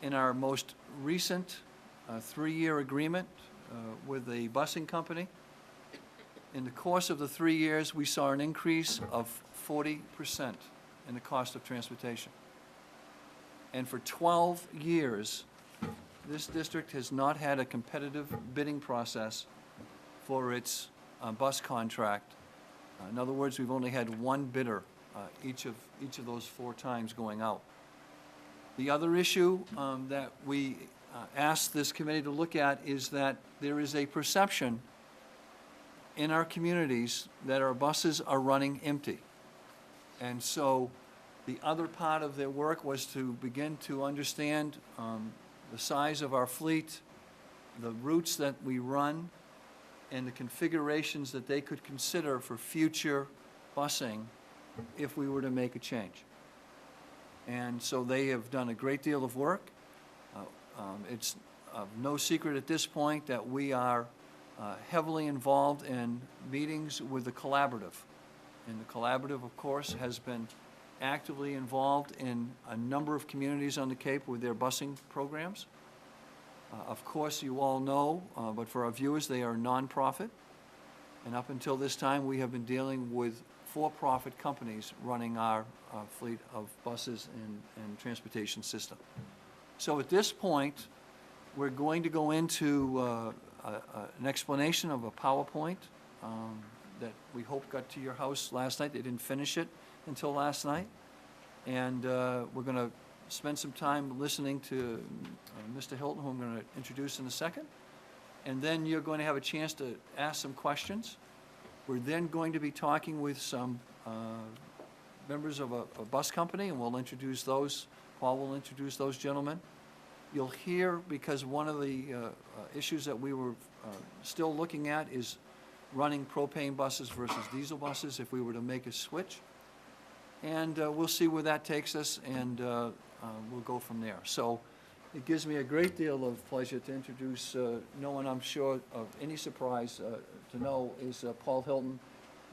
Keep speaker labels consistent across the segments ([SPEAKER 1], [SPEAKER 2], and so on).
[SPEAKER 1] in our most recent 3-year agreement with a busing company. In the course of the 3 years, we saw an increase of 40% in the cost of transportation. And for 12 years, this district has not had a competitive bidding process for its bus contract. In other words, we've only had one bidder each of those 4 times going out. The other issue that we asked this committee to look at is that there is a perception in our communities that our buses are running empty. And so the other part of their work was to begin to understand the size of our fleet, the routes that we run, and the configurations that they could consider for future busing if we were to make a change. And so they have done a great deal of work. It's no secret at this point that we are heavily involved in meetings with the Collaborative. And the Collaborative, of course, has been actively involved in a number of communities on the Cape with their busing programs. Of course, you all know, but for our viewers, they are nonprofit. And up until this time, we have been dealing with for-profit companies running our fleet of buses and transportation system. So at this point, we're going to go into an explanation of a PowerPoint that we hope got to your house last night. They didn't finish it until last night. And we're going to spend some time listening to Mr. Hilton, who I'm going to introduce in a second. And then you're going to have a chance to ask some questions. We're then going to be talking with some members of a bus company, and we'll introduce those. Paul will introduce those gentlemen. You'll hear, because one of the issues that we were still looking at is running propane buses versus diesel buses if we were to make a switch. And we'll see where that takes us, and we'll go from there. So it gives me a great deal of pleasure to introduce no one I'm sure of any surprise to know is Paul Hilton,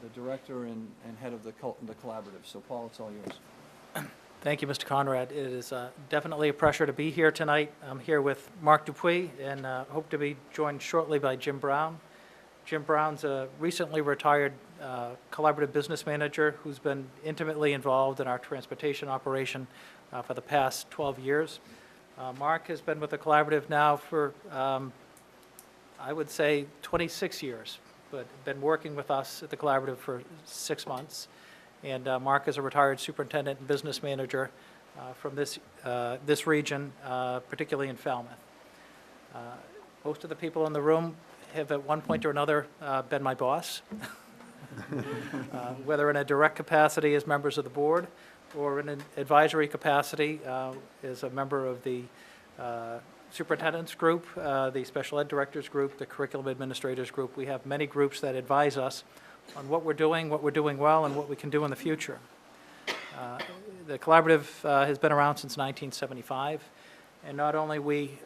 [SPEAKER 1] the director and head of the Collaborative. So Paul, it's all yours.
[SPEAKER 2] Thank you, Mr. Conrad. It is definitely a pleasure to be here tonight. I'm here with Mark Dupuy and hope to be joined shortly by Jim Brown. Jim Brown's a recently retired collaborative business manager who's been intimately involved in our transportation operation for the past 12 years. Mark has been with the collaborative now for, I would say, 26 years, but been working with us at the collaborative for 6 months. And Mark is a retired superintendent and business manager from this region, particularly in Falmouth. Most of the people in the room have at one point or another been my boss, whether in a direct capacity as members of the board or in an advisory capacity as a member of the superintendent's group, the special ed directors group, the curriculum administrators group. We have many groups that advise us on what we're doing well, and what we can do in the future. The collaborative has been around since 1975, and not only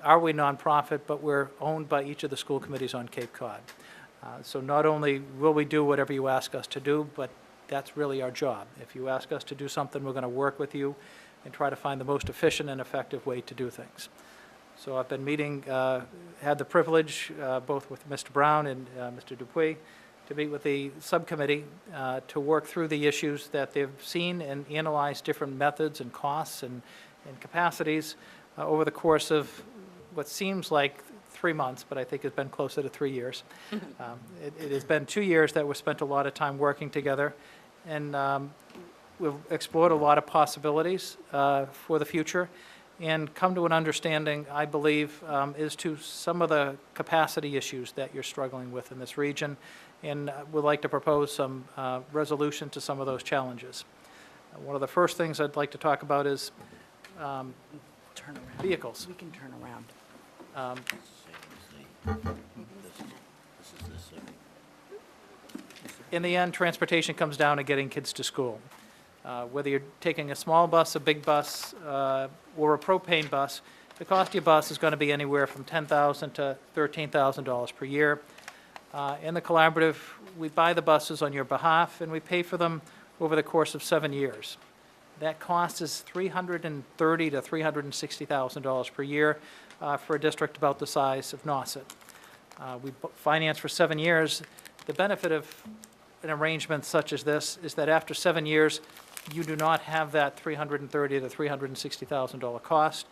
[SPEAKER 2] are we nonprofit, but we're owned by each of the school committees on Cape Cod. So not only will we do whatever you ask us to do, but that's really our job. If you ask us to do something, we're going to work with you and try to find the most efficient and effective way to do things. So I've been had the privilege, both with Mr. Brown and Mr. Dupuy, to meet with the subcommittee to work through the issues that they've seen and analyze different methods and costs and capacities over the course of what seems like 3 months, but I think it's been closer to 3 years. It has been 2 years that we've spent a lot of time working together, and we've explored a lot of possibilities for the future and come to an understanding, I believe, as to some of the capacity issues that you're struggling with in this region, and would like to propose some resolution to some of those challenges. One of the first things I'd like to talk about is
[SPEAKER 3] Turn around.
[SPEAKER 2] vehicles.
[SPEAKER 3] We can turn around.
[SPEAKER 2] In the end, transportation comes down to getting kids to school. Whether you're taking a small bus, a big bus, or a propane bus, the cost of your bus is going to be anywhere from $10,000 to $13,000 per year. In the collaborative, we buy the buses on your behalf, and we pay for them over the course of 7 years. That cost is $330,000 to $360,000 per year for a district about the size of Nauset. We financed for 7 years. The benefit of an arrangement such as this is that after 7 years, you do not have that $330,000 to $360,000 cost.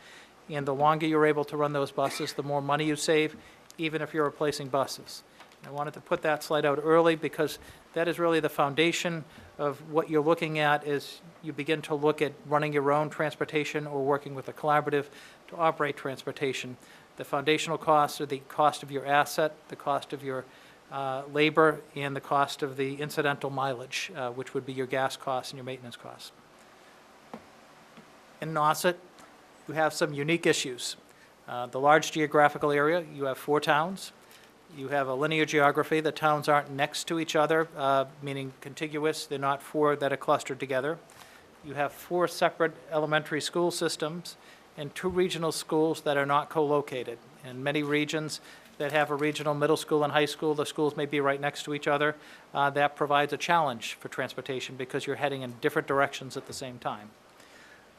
[SPEAKER 2] And the longer you're able to run those buses, the more money you save, even if you're replacing buses. I wanted to put that slide out early because that is really the foundation of what you're looking at as you begin to look at running your own transportation or working with a collaborative to operate transportation. The foundational costs are the cost of your asset, the cost of your labor, and the cost of the incidental mileage, which would be your gas costs and your maintenance costs. In Nauset, you have some unique issues. The large geographical area, you have 4 towns. You have a linear geography. The towns aren't next to each other, meaning contiguous. They're not 4 that are clustered together. You have 4 separate elementary school systems and 2 regional schools that are not co-located. In many regions that have a regional middle school and high school, the schools may be right next to each other. That provides a challenge for transportation because you're heading in different directions at the same time.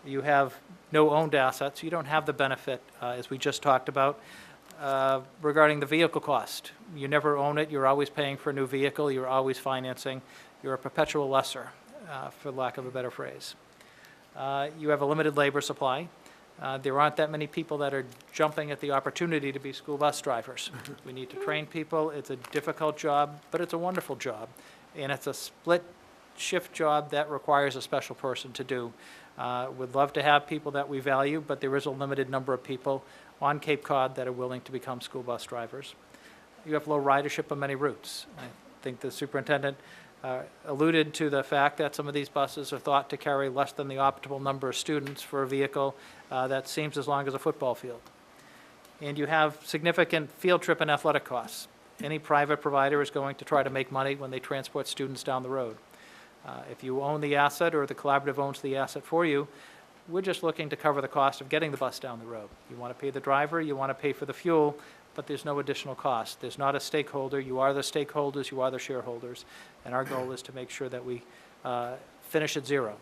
[SPEAKER 2] You have no owned assets. You don't have the benefit, as we just talked about, regarding the vehicle cost. You never own it. You're always paying for a new vehicle. You're always financing. You're a perpetual lessor, for lack of a better phrase. You have a limited labor supply. There aren't that many people that are jumping at the opportunity to be school bus drivers. We need to train people. It's a difficult job, but it's a wonderful job. And it's a split shift job that requires a special person to do. We'd love to have people that we value, but there is a limited number of people on Cape Cod that are willing to become school bus drivers. You have low ridership on many routes. I think the superintendent alluded to the fact that some of these buses are thought to carry less than the optimal number of students for a vehicle that seems as long as a football field. And you have significant field trip and athletic costs. Any private provider is going to try to make money when they transport students down the road. If you own the asset or the collaborative owns the asset for you, we're just looking to cover the cost of getting the bus down the road. You want to pay the driver, you want to pay for the fuel, but there's no additional cost. There's not a stakeholder. You are the stakeholders, you are the shareholders, and our goal is to make sure that we finish at 0.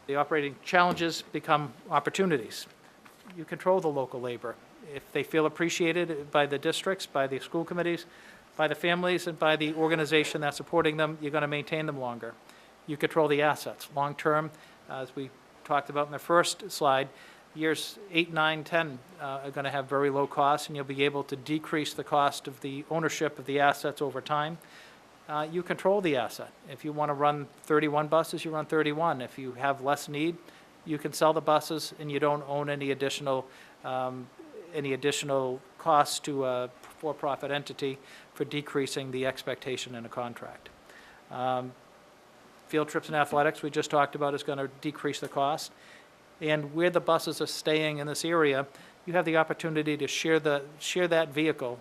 [SPEAKER 2] The operating challenges become opportunities. You control the local labor. If they feel appreciated by the districts, by the school committees, by the families, and by the organization that's supporting them, you're going to maintain them longer. You control the assets. Long-term, as we talked about in the first slide, years 8, 9, 10 are going to have very low costs, and you'll be able to decrease the cost of the ownership of the assets over time. You control the asset. If you want to run 31 buses, you run 31. If you have less need, you can sell the buses, and you don't own any additional costs to a for-profit entity for decreasing the expectation in a contract. Field trips and athletics, we just talked about, is going to decrease the cost. And where the buses are staying in this area, you have the opportunity to share that vehicle,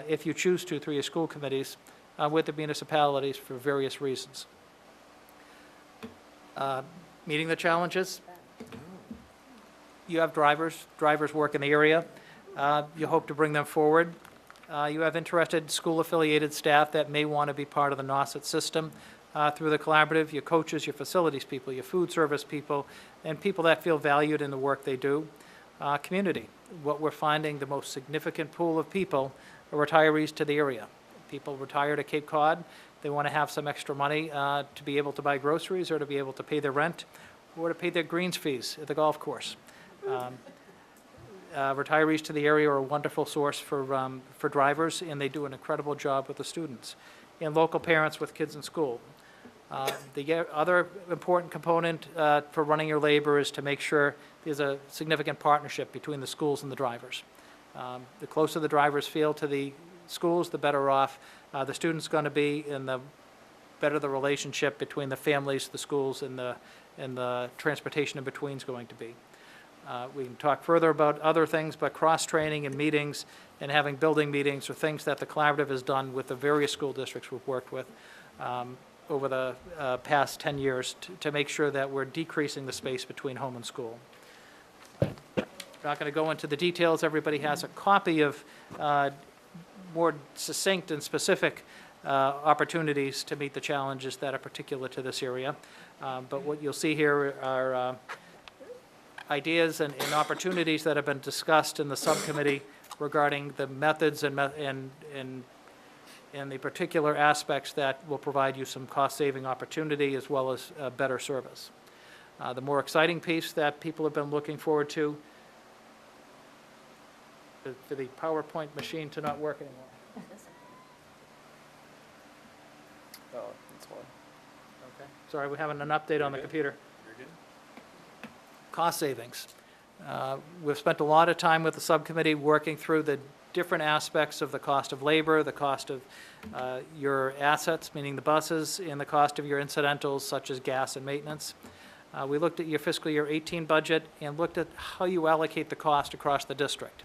[SPEAKER 2] if you choose to, through your school committees, with the municipalities for various reasons. Meeting the challenges, you have drivers work in the area. You hope to bring them forward. You have interested school-affiliated staff that may want to be part of the Nauset system through the collaborative, your coaches, your facilities people, your food service people, and people that feel valued in the work they do. Community. What we're finding, the most significant pool of people are retirees to the area. People retire to Cape Cod. They want to have some extra money to be able to buy groceries or to be able to pay their rent or to pay their greens fees at the golf course. Retirees to the area are a wonderful source for drivers, and they do an incredible job with the students. And local parents with kids in school. The other important component for running your labor is to make sure there's a significant partnership between the schools and the drivers. The closer the drivers feel to the schools, the better off the student's going to be, and the better the relationship between the families, the schools, and the transportation in between is going to be. We can talk further about other things, but cross-training and meetings and having building meetings are things that the collaborative has done with the various school districts we've worked with over the past 10 years to make sure that we're decreasing the space between home and school. I'm not going to go into the details. Everybody has a copy of more succinct and specific opportunities to meet the challenges that are particular to this area. But what you'll see here are ideas and opportunities that have been discussed in the subcommittee regarding the methods and the particular aspects that will provide you some cost-saving opportunity as well as better service. The more exciting piece that people have been looking forward to, for the PowerPoint machine to not work anymore.
[SPEAKER 4] Oh, that's fine.
[SPEAKER 2] Okay. Sorry, we're having an update on the computer. Cost savings. We've spent a lot of time with the subcommittee working through the different aspects of the cost of labor, the cost of your assets, meaning the buses, and the cost of your incidentals such as gas and maintenance. We looked at your fiscal year 18 budget and looked at how you allocate the cost across the district.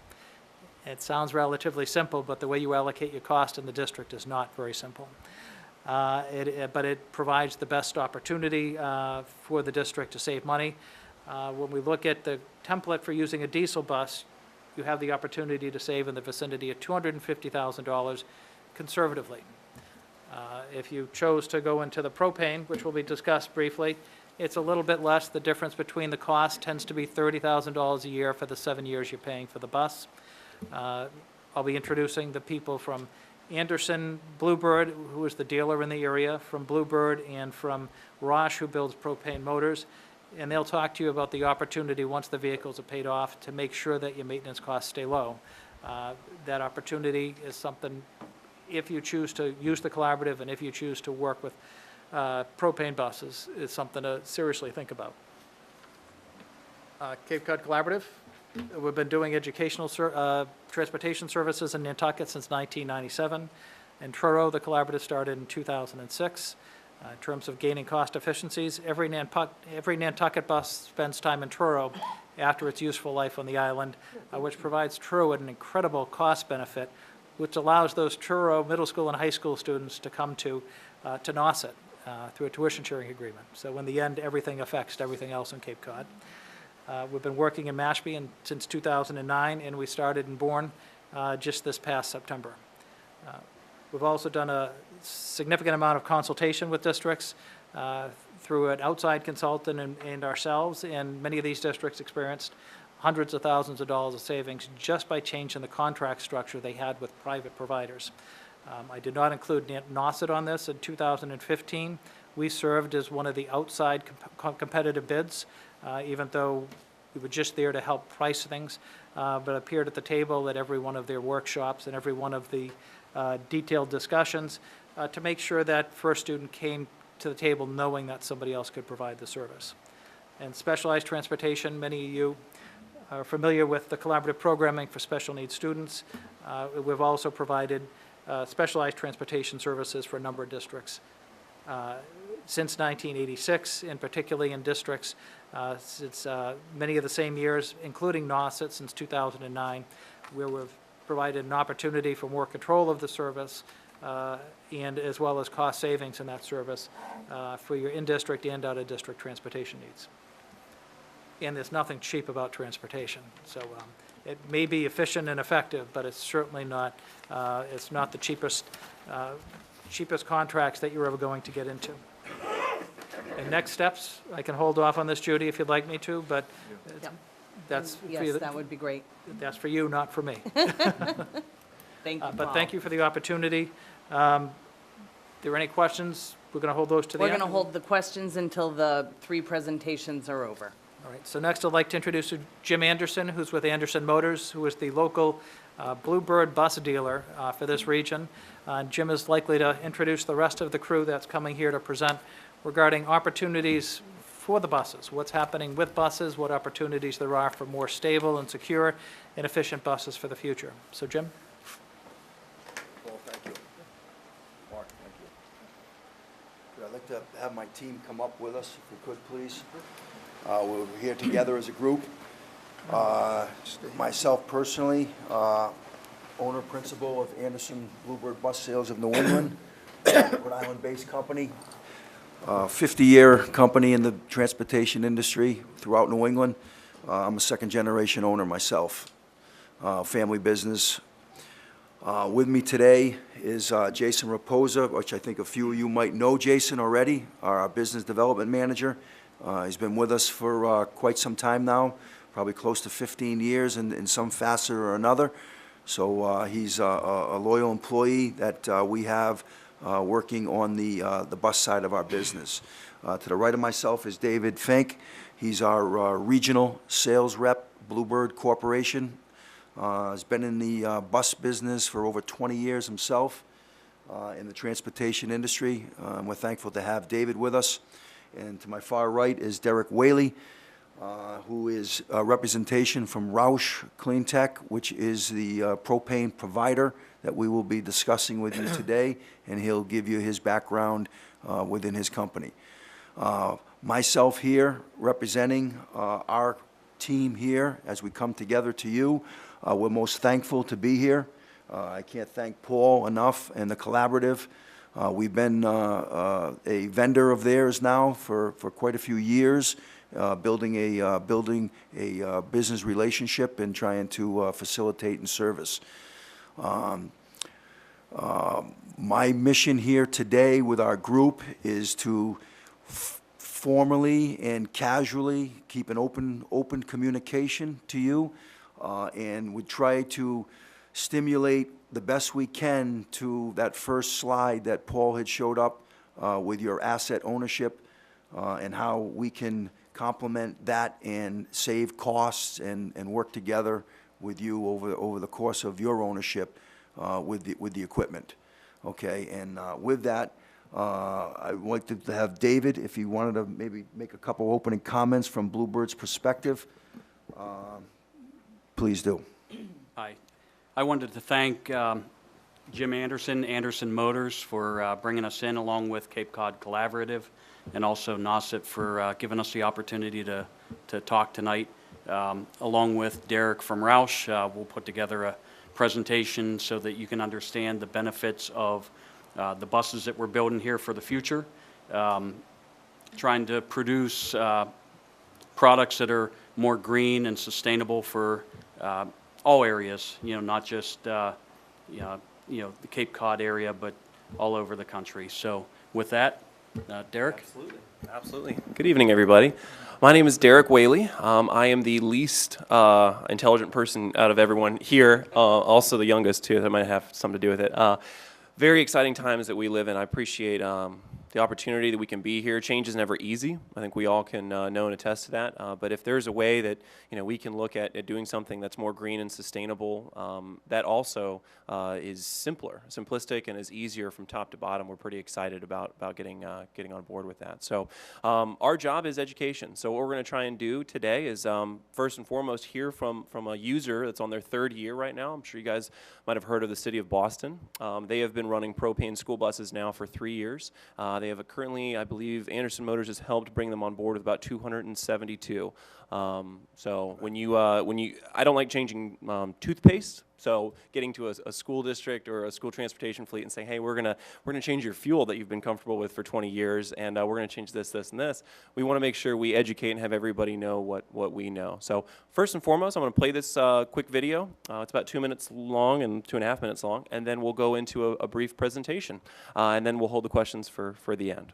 [SPEAKER 2] It sounds relatively simple, but the way you allocate your cost in the district is not very simple. But it provides the best opportunity for the district to save money. When we look at the template for using a diesel bus, you have the opportunity to save in the vicinity of $250,000 conservatively. If you chose to go into the propane, which will be discussed briefly, it's a little bit less. The difference between the cost tends to be $30,000 a year for the 7 years you're paying for the bus. I'll be introducing the people from Anderson Bluebird, who is the dealer in the area, from Bluebird, and from Roche, who builds propane motors. And they'll talk to you about the opportunity, once the vehicles are paid off, to make sure that your maintenance costs stay low. That opportunity is something, if you choose to use the collaborative and if you choose to work with propane buses, is something to seriously think about. Cape Cod Collaborative. We've been doing educational transportation services in Nantucket since 1997. In Truro, the collaborative started in 2006. In terms of gaining cost efficiencies, every Nantucket bus spends time in Truro after its useful life on the island, which provides Truro an incredible cost benefit, which allows those Truro middle school and high school students to come to Nauset through a tuition sharing agreement. So in the end, everything affects everything else in Cape Cod. We've been working in Mashpee since 2009, and we started in Bourne just this past September. We've also done a significant amount of consultation with districts through an outside consultant and ourselves, and many of these districts experienced hundreds of thousands of dollars of savings just by changing the contract structure they had with private providers. I did not include Nauset on this. In 2015, we served as one of the outside competitive bids, even though we were just there to help price things, but appeared at the table at every one of their workshops and every one of the detailed discussions to make sure that first student came to the table knowing that somebody else could provide the service. And specialized transportation, many of you are familiar with the collaborative programming for special needs students. We've also provided specialized transportation services for a number of districts since 1986, and particularly in districts since many of the same years, including Nauset since 2009, where we've provided an opportunity for more control of the service and as well as cost savings in that service for your in-district and out-of-district transportation needs. And there's nothing cheap about transportation. So it may be efficient and effective, but it's certainly not, it's not the cheapest contracts that you're ever going to get into. And next steps, I can hold off on this, Judy, if you'd like me to, but
[SPEAKER 3] Yep.
[SPEAKER 2] that's for you.
[SPEAKER 3] Yes, that would be great.
[SPEAKER 2] That's for you, not for me.
[SPEAKER 3] Thank you,
[SPEAKER 2] But thank you for the opportunity. If there are any questions, we're going to hold those to the
[SPEAKER 3] We're
[SPEAKER 2] end.
[SPEAKER 3] going to hold the questions until the 3 presentations are over.
[SPEAKER 2] All right, so next I'd like to introduce Jim Anderson, who's with Anderson Motors, who is the local Bluebird bus dealer for this region. Jim is likely to introduce the rest of the crew that's coming here to present regarding opportunities for the buses, what's happening with buses, what opportunities there are for more stable and secure and efficient buses for the future. So Jim?
[SPEAKER 5] Well, thank you. Mark, thank you. I'd like to have my team come up with us, if we could, please. We're here together as a group. Myself personally, owner principal of Anderson Bluebird Bus Sales of New England, Rhode Island-based company. 50-year company in the transportation industry throughout New England. I'm a second-generation owner myself. Family business. With me today is Jason Raposa, which I think a few of you might know Jason already, our business development manager. He's been with us for quite some time now, probably close to 15 years in some facet or another. So he's a loyal employee that we have working on the bus side of our business. To the right of myself is David Fink. He's our regional sales rep, Bluebird Corporation. Has been in the bus business for over 20 years himself in the transportation industry. We're thankful to have David with us. And to my far right is Derek Whaley, who is a representation from Roush Clean Tech, which is the propane provider that we will be discussing with you today, and he'll give you his background within his company. Myself here representing our team here as we come together to you. We're most thankful to be here. I can't thank Paul enough and the Collaborative. We've been a vendor of theirs now for quite a few years, building a business relationship and trying to facilitate and service. My mission here today with our group is to formally and casually keep an open communication to you, and we try to stimulate the best we can to that first slide that Paul had showed up with your asset ownership and how we can complement that and save costs and work together with you over the course of your ownership with the equipment. Okay, and with that, I'd like to have David, if he wanted to maybe make a couple opening comments from Bluebird's perspective, please do.
[SPEAKER 6] Hi. I wanted to thank Jim Anderson Motors, for bringing us in, along with Cape Cod Collaborative, and also Nauset for giving us the opportunity to talk tonight. Along with Derek from Roush, we'll put together a presentation so that you can understand the benefits of the buses that we're building here for the future. Trying to produce products that are more green and sustainable for all areas, not just the Cape Cod area, but all over the country. So with that, Derek?
[SPEAKER 4] Absolutely. Good evening, everybody. My name is Derek Whaley. I am the least intelligent person out of everyone here, also the youngest, too. That might have something to do with it. Very exciting times that we live in. I appreciate the opportunity that we can be here. Change is never easy. I think we all can know and attest to that. But if there's a way that we can look at doing something that's more green and sustainable, that also is simplistic, and is easier from top to bottom, we're pretty excited about getting on board with that. So our job is education. So what we're going to try and do today is first and foremost hear from a user that's on their third year right now. I'm sure you guys might have heard of the city of Boston. They have been running propane school buses now for 3 years. They have currently, I believe, Anderson Motors has helped bring them on board with about 272. So when you, I don't like changing toothpaste. So getting to a school district or a school transportation fleet and saying, hey, we're gonna change your fuel that you've been comfortable with for 20 years, and we're gonna change this, this, and this. We want to make sure we educate and have everybody know what we know. So first and foremost, I'm gonna play this quick video. It's about 2 minutes long and 2.5 minutes long, and then we'll go into a brief presentation, and then we'll hold the questions for the end.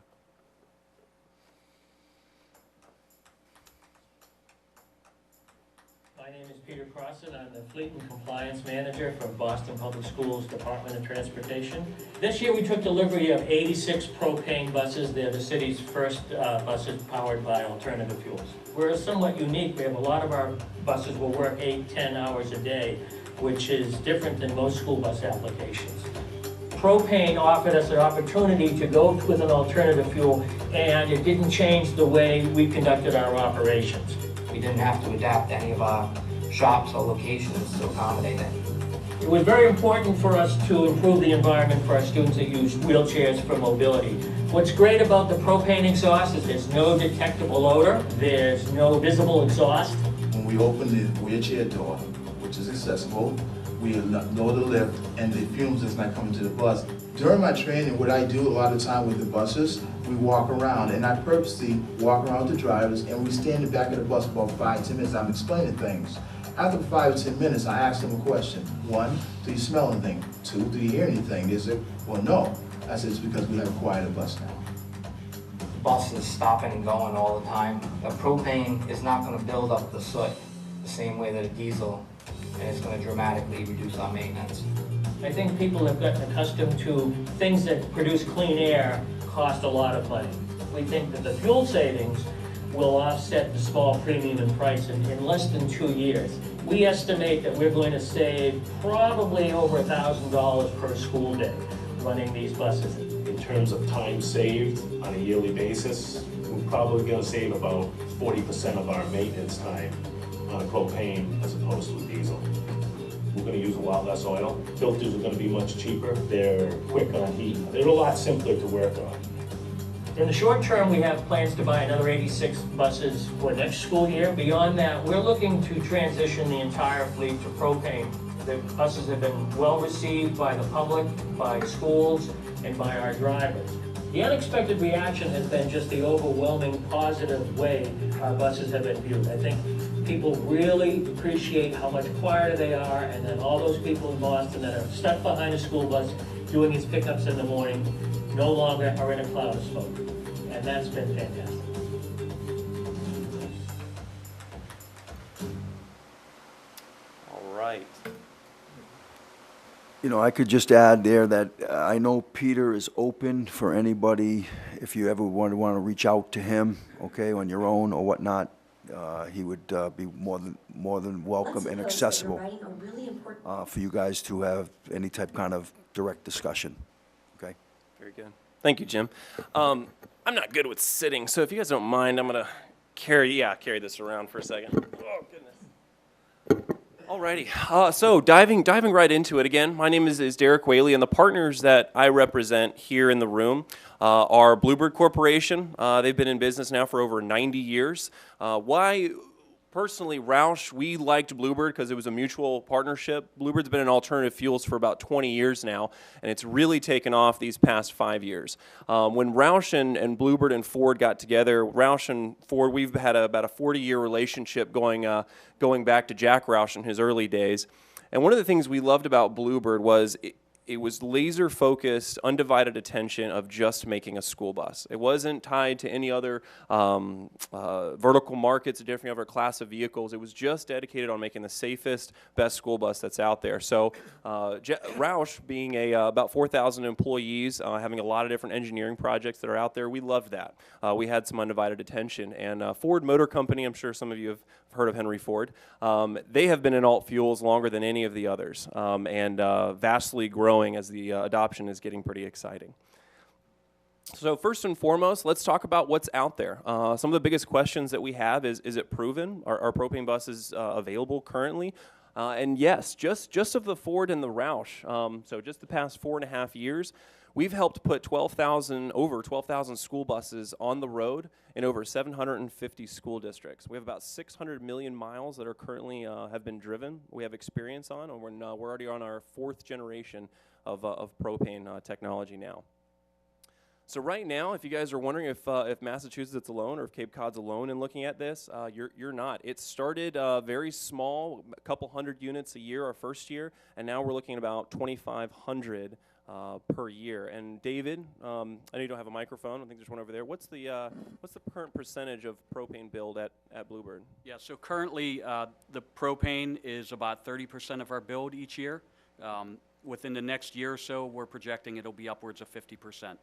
[SPEAKER 7] My name is Peter Crossan. I'm the Fleet and Compliance Manager for Boston Public Schools Department of Transportation. This year we took delivery of 86 propane buses. They're the city's first buses powered by alternative fuels. We're somewhat unique. We have a lot of our buses will work 8-10 hours a day, which is different than most school bus applications. Propane offered us an opportunity to go with an alternative fuel, and it didn't change the way we conducted our operations.
[SPEAKER 8] We didn't have to adapt any of our shops or locations to accommodate it.
[SPEAKER 7] It was very important for us to improve the environment for our students that use wheelchairs for mobility. What's great about the propane exhaust is there's no detectable odor, there's no visible exhaust.
[SPEAKER 9] When we open the wheelchair door, which is accessible, we lower the lift, and the fumes is not coming to the bus. During my training, what I do a lot of the time with the buses, we walk around, and I purposely walk around with the drivers, and we stand in the back of the bus for about 5-10 minutes. I'm explaining things. After 5 to 10 minutes, I asked them a question. 1, do you smell anything? 2, do you hear anything? They said, well, no. I said, it's because we have a quieter bus now.
[SPEAKER 8] Buses stopping and going all the time. The propane is not going to build up the soot the same way that a diesel, and it's going to dramatically reduce our maintenance.
[SPEAKER 7] I think people have gotten accustomed to things that produce clean air cost a lot of money. We think that the fuel savings will offset the small premium in price in less than 2 years. We estimate that we're going to save probably over $1,000 per school day running these buses.
[SPEAKER 10] In terms of time saved on a yearly basis, we're probably going to save about 40% of our maintenance time on a propane as opposed to a diesel. We're going to use a lot less oil. Filters are going to be much cheaper. They're quick on heat. They're a lot simpler to work on.
[SPEAKER 7] In the short term, we have plans to buy another 86 buses for next school year. Beyond that, we're looking to transition the entire fleet to propane. The buses have been well received by the public, by schools, and by our drivers. The unexpected reaction has been just the overwhelming positive way our buses have been viewed. I think people really appreciate how much quieter they are, and then all those people in Boston that are stuck behind a school bus doing his pickups in the morning no longer are in a cloud of smoke. And that's been fantastic.
[SPEAKER 4] All right.
[SPEAKER 5] You know, I could just add there that I know Peter is open for anybody, if you ever want to reach out to him, okay, on your own or whatnot, he would be more than welcome and accessible for you guys to have any type kind of direct discussion, okay?
[SPEAKER 4] Very good. Thank you, Jim. I'm not good with sitting, so if you guys don't mind, I'm going to carry this around for a second. Oh, goodness. Alrighty, so diving right into it again, my name is Derek Whaley, and the partners that I represent here in the room are Bluebird Corporation. They've been in business now for over 90 years. Why, personally, Roush, we liked Bluebird because it was a mutual partnership. Bluebird's been in alternative fuels for about 20 years now, and it's really taken off these past 5 years. When Roush and Bluebird and Ford got together, Roush and Ford, we've had about a 40-year relationship going back to Jack Roush in his early days. And one of the things we loved about Bluebird was it was laser-focused, undivided attention of just making a school bus. It wasn't tied to any other vertical markets, a different other class of vehicles. It was just dedicated on making the safest, best school bus that's out there. So Roush, being about 4,000 employees, having a lot of different engineering projects that are out there, we loved that. We had some undivided attention. And Ford Motor Company, I'm sure some of you have heard of Henry Ford. They have been in alt fuels longer than any of the others, and vastly growing as the adoption is getting pretty exciting. So first and foremost, let's talk about what's out there. Some of the biggest questions that we have is it proven? Are propane buses available currently? And yes, just of the Ford and the Roush, so just the past 4.5 years, we've helped put over 12,000 school buses on the road in over 750 school districts. We have about 600 million miles that are currently have been driven. We have experience on, and we're already on our 4th generation of propane technology now. So right now, if you guys are wondering if Massachusetts is alone or if Cape Cod's alone in looking at this, you're not. It started very small, a couple hundred units a year our first year, and now we're looking at about 2,500 per year. And David, I know you don't have a microphone. I think there's one over there. What's the current percentage of propane build at Bluebird?
[SPEAKER 6] Yeah, so currently the propane is about 30% of our build each year. Within the next year or so, we're projecting it'll be upwards of 50%.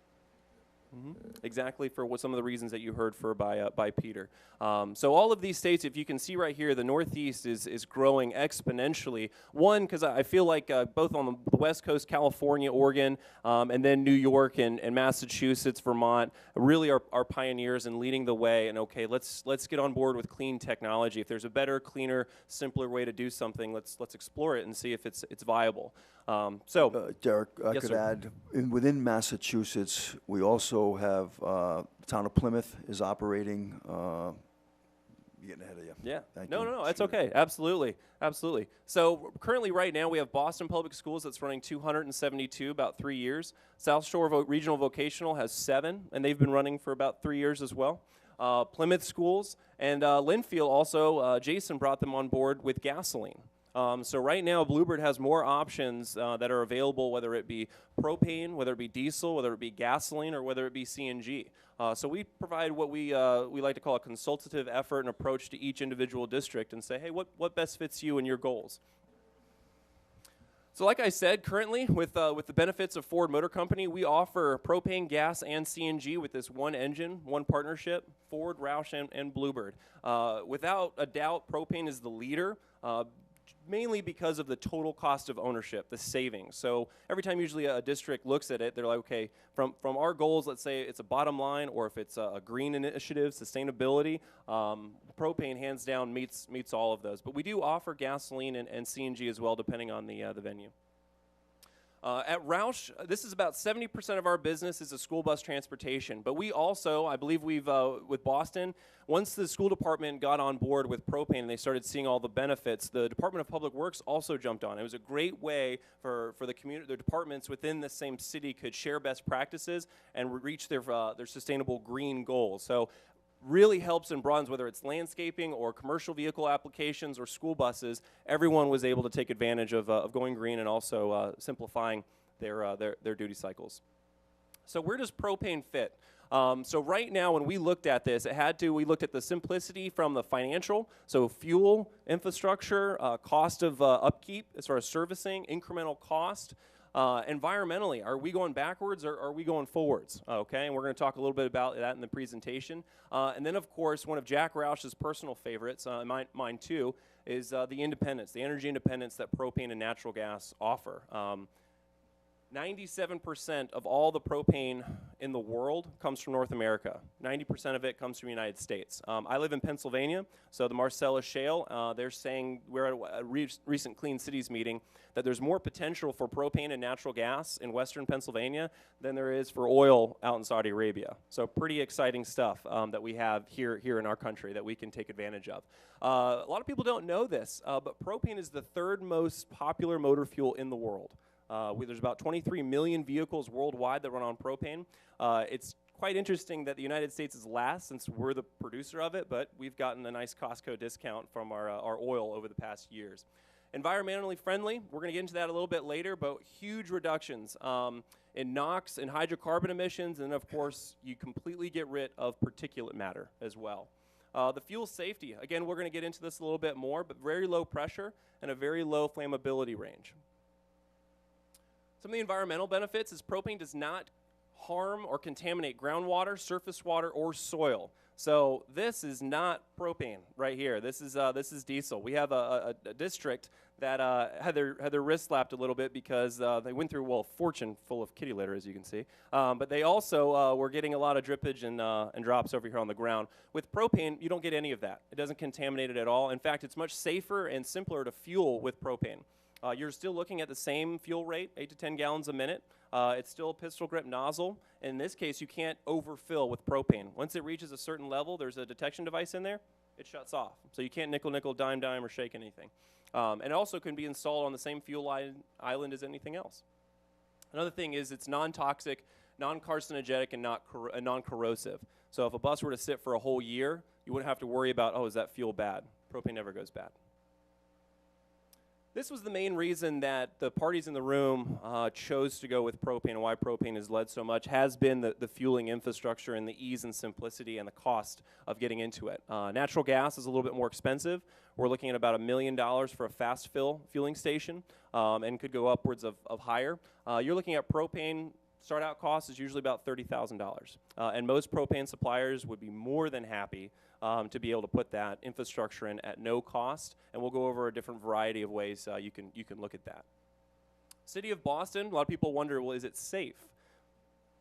[SPEAKER 4] Mm-hmm. Exactly, for some of the reasons that you heard by Peter. So all of these states, if you can see right here, the Northeast is growing exponentially. One, because I feel like both on the West Coast, California, Oregon, and then New York and Massachusetts, Vermont, really are pioneers in leading the way. And okay, let's get on board with clean technology. If there's a better, cleaner, simpler way to do something, let's explore it and see if it's viable.
[SPEAKER 5] Derek, I
[SPEAKER 4] Yes,
[SPEAKER 5] could
[SPEAKER 4] sir.
[SPEAKER 5] add, within Massachusetts, we also have, the town of Plymouth is operating, getting ahead of you.
[SPEAKER 4] Yeah.
[SPEAKER 5] Thank
[SPEAKER 4] No,
[SPEAKER 5] you.
[SPEAKER 4] that's okay. Absolutely. So currently right now we have Boston Public Schools that's running 272, about 3 years. South Shore Regional Vocational has 7, and they've been running for about 3 years as well. Plymouth Schools And Linfield also, Jason brought them on board with gasoline. So right now, Bluebird has more options that are available, whether it be propane, whether it be diesel, whether it be gasoline, or whether it be CNG. So we provide what we like to call a consultative effort and approach to each individual district and say, hey, what best fits you and your goals? So like I said, currently with the benefits of Ford Motor Company, we offer propane, gas, and CNG with this one engine, one partnership, Ford, Roush, and Bluebird. Without a doubt, propane is the leader. Mainly because of the total cost of ownership, the savings. So every time usually a district looks at it, they're like, okay, from our goals, let's say it's a bottom line, or if it's a green initiative, sustainability, propane hands down meets all of those. But we do offer gasoline and CNG as well, depending on the venue. At Roush, this is about 70% of our business is a school bus transportation. But we also, I believe we've, with Boston, once the school department got on board with propane and they started seeing all the benefits, the Department of Public Works also jumped on. It was a great way for the community, the departments within the same city could share best practices and reach their sustainable green goals. So really helps and broadens, whether it's landscaping or commercial vehicle applications or school buses. Everyone was able to take advantage of going green and also simplifying their duty cycles. So where does propane fit? So right now, when we looked at this, we looked at the simplicity from the financial, so fuel, infrastructure, cost of upkeep as far as servicing, incremental cost. Environmentally, are we going backwards or are we going forwards? Okay, and we're going to talk a little bit about that in the presentation. And then, of course, one of Jack Roush's personal favorites, mine too, is the independence, the energy independence that propane and natural gas offer. 97% of all the propane in the world comes from North America. 90% of it comes from the United States. I live in Pennsylvania, so the Marcellus Shale, they're saying, we're at a recent Clean Cities meeting, that there's more potential for propane and natural gas in western Pennsylvania than there is for oil out in Saudi Arabia. So pretty exciting stuff that we have here in our country that we can take advantage of. A lot of people don't know this, but propane is the third most popular motor fuel in the world. There's about 23 million vehicles worldwide that run on propane. It's quite interesting that the United States is last since we're the producer of it, but we've gotten a nice Costco discount from our oil over the past years. Environmentally friendly, we're going to get into that a little bit later, but huge reductions in NOx and hydrocarbon emissions, and of course, you completely get rid of particulate matter as well. The fuel safety, again, we're going to get into this a little bit more, but very low pressure and a very low flammability range. Some of the environmental benefits is propane does not harm or contaminate groundwater, surface water, or soil. So this is not propane right here. This is diesel. We have a district that had their wrist slapped a little bit because they went through, well, a fortune full of kitty litter, as you can see. But they also were getting a lot of drippage and drops over here on the ground. With propane, you don't get any of that. It doesn't contaminate it at all. In fact, it's much safer and simpler to fuel with propane. You're still looking at the same fuel rate, 8 to 10 gallons a minute. It's still a pistol grip nozzle. In this case, you can't overfill with propane. Once it reaches a certain level, there's a detection device in there. It shuts off. So you can't nickel, dime, or shake anything. And it also can be installed on the same fuel island as anything else. Another thing is it's non-toxic, non-carcinogenic, and non-corrosive. So if a bus were to sit for a whole year, you wouldn't have to worry about, oh, is that fuel bad? Propane never goes bad. This was the main reason that the parties in the room chose to go with propane, and why propane has led so much has been the fueling infrastructure and the ease and simplicity and the cost of getting into it. Natural gas is a little bit more expensive. We're looking at about $1 million for a fast fueling station and could go upwards of higher. You're looking at propane. Start-out cost is usually about $30,000. And most propane suppliers would be more than happy to be able to put that infrastructure in at no cost. And we'll go over a different variety of ways you can look at that. City of Boston, a lot of people wonder, well, is it safe?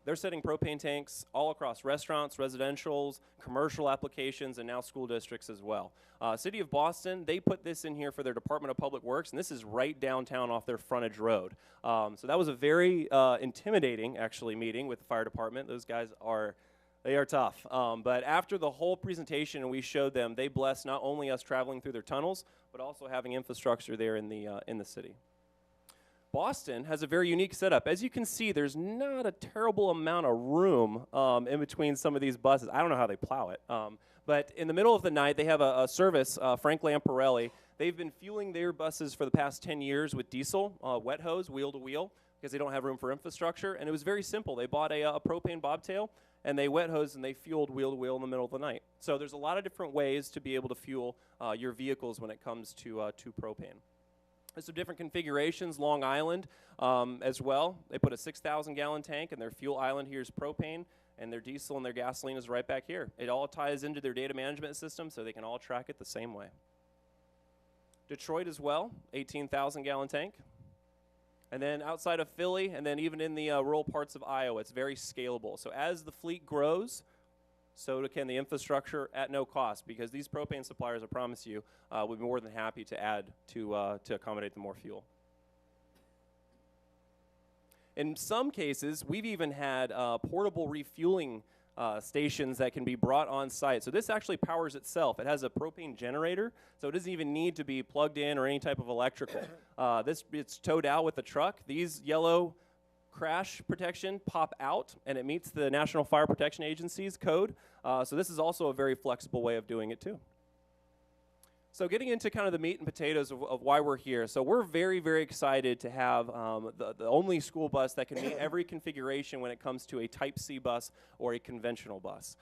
[SPEAKER 4] They're setting propane tanks all across restaurants, residentials, commercial applications, and now school districts as well. City of Boston, they put this in here for their Department of Public Works, and this is right downtown off their frontage road. So that was a very intimidating, actually, meeting with the fire department. Those guys are tough. But after the whole presentation and we showed them, they blessed not only us traveling through their tunnels, but also having infrastructure there in the city. Boston has a very unique setup. As you can see, there's not a terrible amount of room in between some of these buses. I don't know how they plow it. But in the middle of the night, they have a service, Frank Lamparelli. They've been fueling their buses for the past 10 years with diesel, wet hose, wheel to wheel, because they don't have room for infrastructure. And it was very simple. They bought a propane bobtail, and they wet hosed and they fueled wheel to wheel in the middle of the night. So there's a lot of different ways to be able to fuel your vehicles when it comes to propane. There's some different configurations. Long Island as well. They put a 6,000 gallon tank, and their fuel island here is propane, and their diesel and their gasoline is right back here. It all ties into their data management system, so they can all track it the same way. Detroit as well, 18,000 gallon tank. And then outside of Philly, and then even in the rural parts of Iowa, it's very scalable. So as the fleet grows, so can the infrastructure at no cost, because these propane suppliers, I promise you, would be more than happy to add to accommodate the more fuel. In some cases, we've even had portable refueling stations that can be brought on site. So this actually powers itself. It has a propane generator, so it doesn't even need to be plugged in or any type of electrical. It's towed out with the truck. These yellow crash protection pop out, and it meets the National Fire Protection Agency's code. So this is also a very flexible way of doing it too. So getting into kind of the meat and potatoes of why we're here. So we're very, very excited to have the only school bus that can meet every configuration when it comes to a Type C bus or a conventional bus.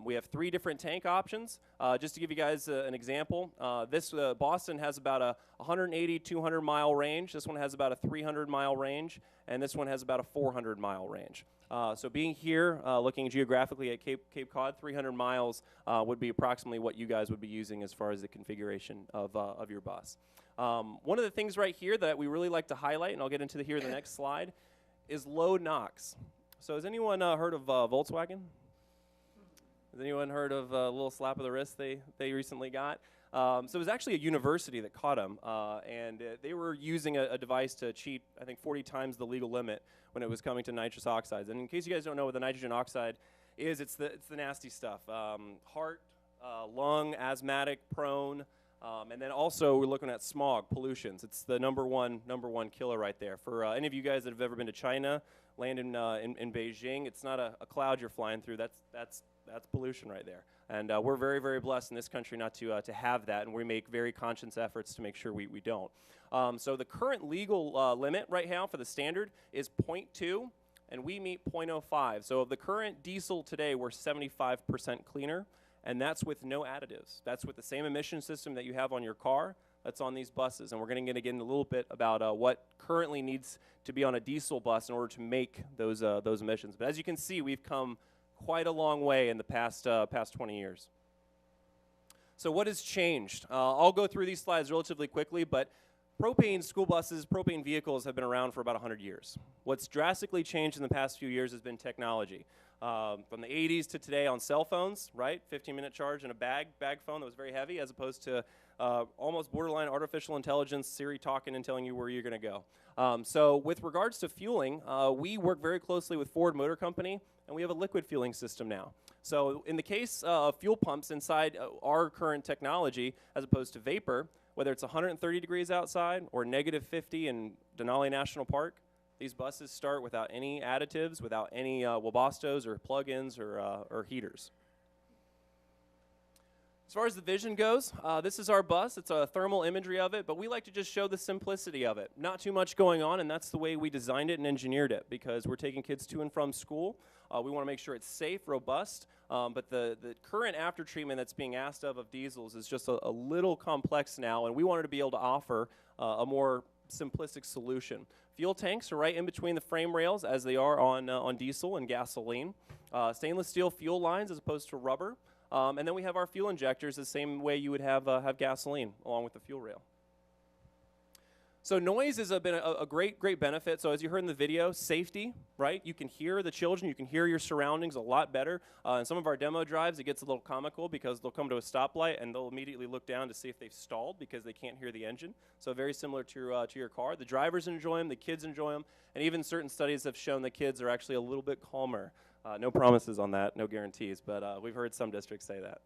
[SPEAKER 4] We have 3 different tank options. Just to give you guys an example, this Boston has about a 180, 200 mile range. This one has about a 300 mile range, and this one has about a 400 mile range. So being here, looking geographically at Cape Cod, 300 miles would be approximately what you guys would be using as far as the configuration of your bus. One of the things right here that we really like to highlight, and I'll get into here in the next slide, is low NOx. So has anyone heard of Volkswagen? Has anyone heard of a little slap of the wrist they recently got? So it was actually a university that caught them, and they were using a device to cheat, I think, 40 times the legal limit when it was coming to nitrous oxides. And in case you guys don't know what the nitrogen oxide is, it's the nasty stuff. Heart, lung, asthmatic, prone, and then also we're looking at smog, pollutions. It's the number one killer right there. For any of you guys that have ever been to China, land in Beijing, it's not a cloud you're flying through. That's pollution right there. And we're very, very blessed in this country not to have that, and we make very conscious efforts to make sure we don't. So the current legal limit right now for the standard is 0.2, and we meet 0.05. So of the current diesel today, we're 75% cleaner, and that's with no additives. That's with the same emission system that you have on your car. That's on these buses, and we're going to get into a little bit about what currently needs to be on a diesel bus in order to make those emissions. But as you can see, we've come quite a long way in the past 20 years. So what has changed? I'll go through these slides relatively quickly, but propane school buses, propane vehicles have been around for about 100 years. What's drastically changed in the past few years has been technology. From the 80s to today on cell phones, right? 15-minute charge and a bag phone that was very heavy, as opposed to almost borderline artificial intelligence, Siri talking and telling you where you're going to go. So with regards to fueling, we work very closely with Ford Motor Company, and we have a liquid fueling system now. So in the case of fuel pumps inside our current technology, as opposed to vapor, whether it's 130 degrees outside or negative 50 in Denali National Park, these buses start without any additives, without any Wabastos or plug-ins or heaters. As far as the vision goes, this is our bus. It's a thermal imagery of it, but we like to just show the simplicity of it. Not too much going on, and that's the way we designed it and engineered it, because we're taking kids to and from school. We want to make sure it's safe, robust, but the current after treatment that's being asked of diesels is just a little complex now, and we wanted to be able to offer a more simplistic solution. Fuel tanks are right in between the frame rails, as they are on diesel and gasoline. Stainless steel fuel lines as opposed to rubber. And then we have our fuel injectors the same way you would have gasoline along with the fuel rail. So noise has been a great benefit. So as you heard in the video, safety, right? You can hear the children, you can hear your surroundings a lot better. In some of our demo drives, it gets a little comical because they'll come to a stoplight and they'll immediately look down to see if they've stalled because they can't hear the engine. So very similar to your car. The drivers enjoy them, the kids enjoy them, and even certain studies have shown the kids are actually a little bit calmer. No promises on that, no guarantees, but we've heard some districts say that.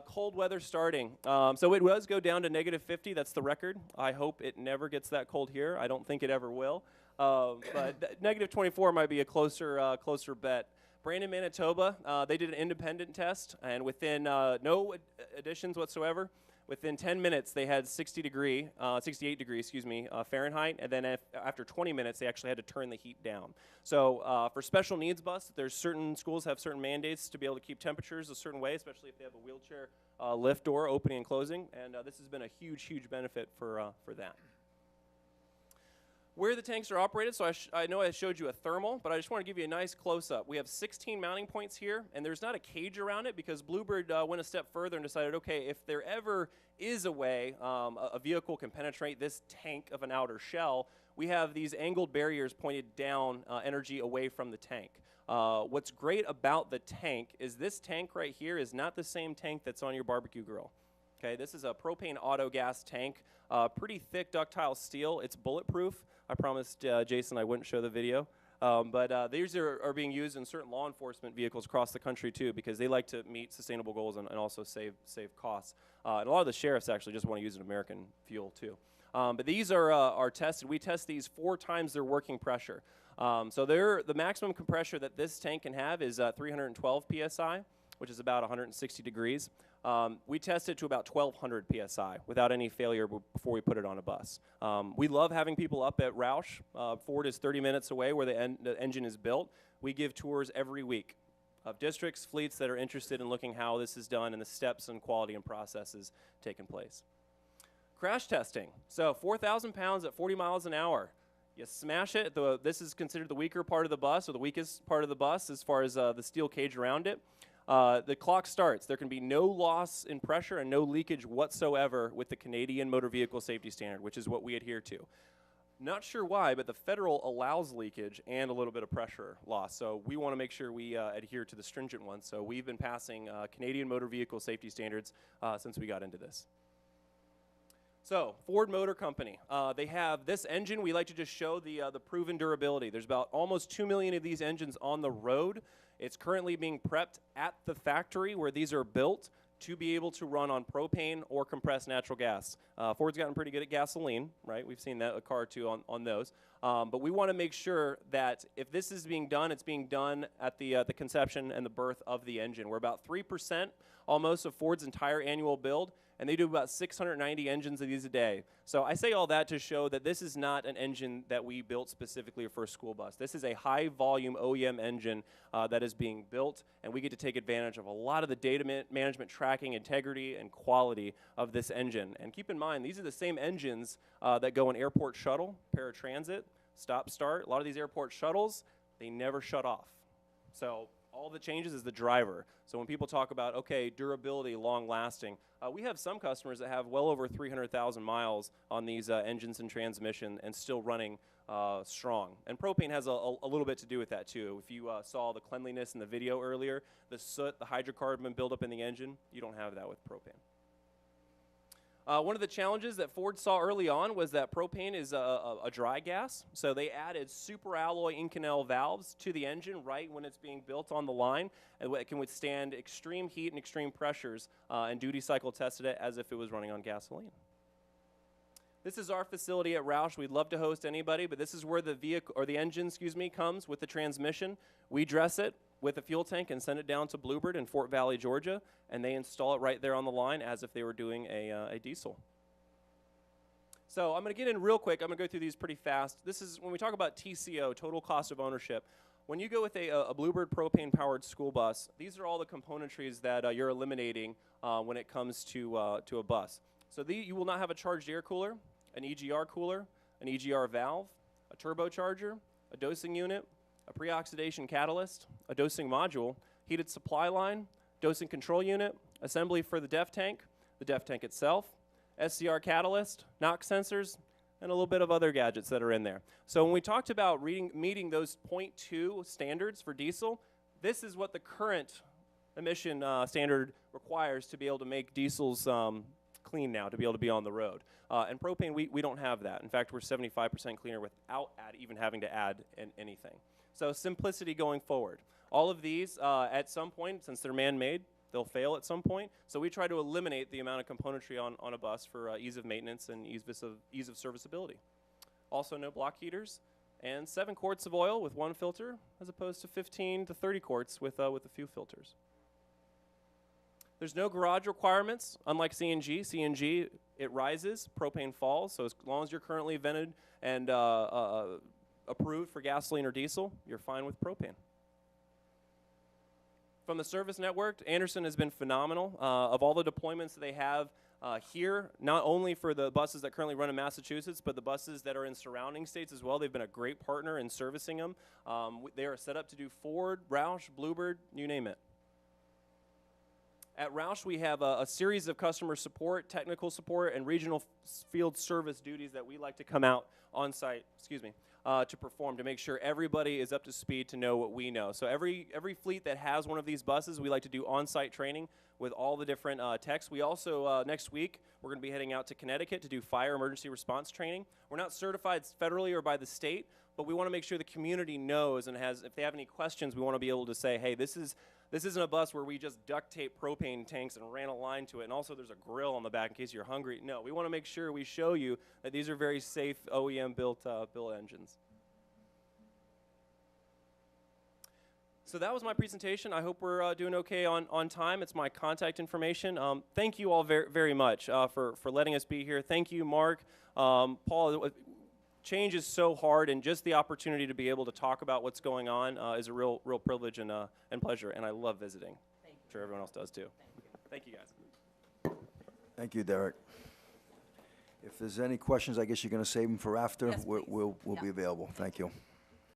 [SPEAKER 4] Cold weather starting. So it does go down to -50. That's the record. I hope it never gets that cold here. I don't think it ever will. But -24 might be a closer bet. Brandon, Manitoba, they did an independent test, and within no additions whatsoever, within 10 minutes they had 68 degrees, Fahrenheit, and then after 20 minutes they actually had to turn the heat down. So for special needs bus, there's certain schools have certain mandates to be able to keep temperatures a certain way, especially if they have a wheelchair lift door opening and closing, and this has been a huge benefit for that. Where the tanks are operated, so I know I showed you a thermal, but I just want to give you a nice close-up. We have 16 mounting points here, and there's not a cage around it because Bluebird went a step further and decided, okay, if there ever is a way a vehicle can penetrate this tank of an outer shell, we have these angled barriers pointed down energy away from the tank. What's great about the tank is this tank right here is not the same tank that's on your barbecue grill. Okay, this is a propane auto gas tank, pretty thick ductile steel. It's bulletproof. I promised Jason I wouldn't show the video. But these are being used in certain law enforcement vehicles across the country too, because they like to meet sustainable goals and also save costs. And a lot of the sheriffs actually just want to use an American fuel too. But these are tested. We test these 4 times their working pressure. So the maximum compressor that this tank can have is 312 psi, which is about 160 degrees. We tested to about 1,200 psi without any failure before we put it on a bus. We love having people up at Roush. Ford is 30 minutes away where the engine is built. We give tours every week of districts, fleets that are interested in looking how this is done and the steps and quality and processes taking place. Crash testing. So 4,000 pounds at 40 miles an hour. You smash it. This is considered the weaker part of the bus, or the weakest part of the bus as far as the steel cage around it. The clock starts. There can be no loss in pressure and no leakage whatsoever with the Canadian Motor Vehicle Safety Standard, which is what we adhere to. Not sure why, but the federal allows leakage and a little bit of pressure loss. So we want to make sure we adhere to the stringent ones. So we've been passing Canadian Motor Vehicle Safety Standards since we got into this. So, Ford Motor Company, they have this engine. We like to just show the proven durability. There's about almost 2 million of these engines on the road. It's currently being prepped at the factory where these are built to be able to run on propane or compressed natural gas. Ford's gotten pretty good at gasoline, right? We've seen that a car or two on those. But we want to make sure that if this is being done, it's being done at the conception and the birth of the engine. We're about 3% almost of Ford's entire annual build, and they do about 690 engines of these a day. So I say all that to show that this is not an engine that we built specifically for a school bus. This is a high-volume OEM engine that is being built, and we get to take advantage of a lot of the data management, tracking, integrity, and quality of this engine. And keep in mind, these are the same engines that go in airport shuttle, paratransit, stop-start. A lot of these airport shuttles, they never shut off. So all that changes is the driver. So when people talk about, okay, durability, long-lasting, we have some customers that have well over 300,000 miles on these engines and transmission and still running strong. And propane has a little bit to do with that too. If you saw the cleanliness in the video earlier, the soot, the hydrocarbon buildup in the engine, you don't have that with propane. One of the challenges that Ford saw early on was that propane is a dry gas, so they added superalloy Inconel valves to the engine right when it's being built on the line, and it can withstand extreme heat and extreme pressures, and duty cycle tested it as if it was running on gasoline. This is our facility at Roush. We'd love to host anybody, but this is where the vehicle, or the engine, comes with the transmission. We dress it with a fuel tank and send it down to Bluebird in Fort Valley, Georgia, and they install it right there on the line as if they were doing a diesel. So I'm going to get in real quick. I'm going to go through these pretty fast. This is when we talk about TCO, total cost of ownership. When you go with a Bluebird propane-powered school bus, these are all the componentries that you're eliminating when it comes to a bus. So you will not have a charged air cooler, an EGR cooler, an EGR valve, a turbocharger, a dosing unit, a pre-oxidation catalyst, a dosing module, heated supply line, dosing control unit, assembly for the DEF tank itself, SCR catalyst, NOx sensors, and a little bit of other gadgets that are in there. So when we talked about meeting those 0.2 standards for diesel, this is what the current emission standard requires to be able to make diesels clean now, to be able to be on the road. And propane, we don't have that. In fact, we're 75% cleaner without even having to add anything. So simplicity going forward. All of these, at some point, since they're man-made, they'll fail at some point. So we try to eliminate the amount of componentry on a bus for ease of maintenance and ease of serviceability. Also, no block heaters, and 7 quarts of oil with 1 filter, as opposed to 15 to 30 quarts with a few filters. There's no garage requirements, unlike CNG. CNG, it rises, propane falls, so as long as you're currently vented and approved for gasoline or diesel, you're fine with propane. From the service network, Anderson has been phenomenal. Of all the deployments that they have here, not only for the buses that currently run in Massachusetts, but the buses that are in surrounding states as well, they've been a great partner in servicing them. They are set up to do Ford, Roush, Bluebird, you name it. At Roush, we have a series of customer support, technical support, and regional field service duties that we like to come out on site, to perform to make sure everybody is up to speed to know what we know. So every fleet that has one of these buses, we like to do on-site training with all the different techs. We also, next week, we're going to be heading out to Connecticut to do fire emergency response training. We're not certified federally or by the state, but we want to make sure the community knows and if they have any questions, we want to be able to say, hey, this isn't a bus where we just duct tape propane tanks and ran a line to it, and also there's a grill on the back in case you're hungry. No, we want to make sure we show you that these are very safe OEM-built engines. So that was my presentation. I hope we're doing okay on time. It's my contact information. Thank you all very much for letting us be here. Thank you, Mark, Paul. Change is so hard, and just the opportunity to be able to talk about what's going on is a real privilege and pleasure, and I love visiting.
[SPEAKER 3] Thank you.
[SPEAKER 4] I'm sure everyone else does too.
[SPEAKER 3] Thank you.
[SPEAKER 4] Thank you, guys.
[SPEAKER 5] Thank you, Derek. If there's any questions, I guess you're going to save them for after.
[SPEAKER 3] Yes, please.
[SPEAKER 5] We'll
[SPEAKER 3] Yeah.
[SPEAKER 5] be available. Thank you.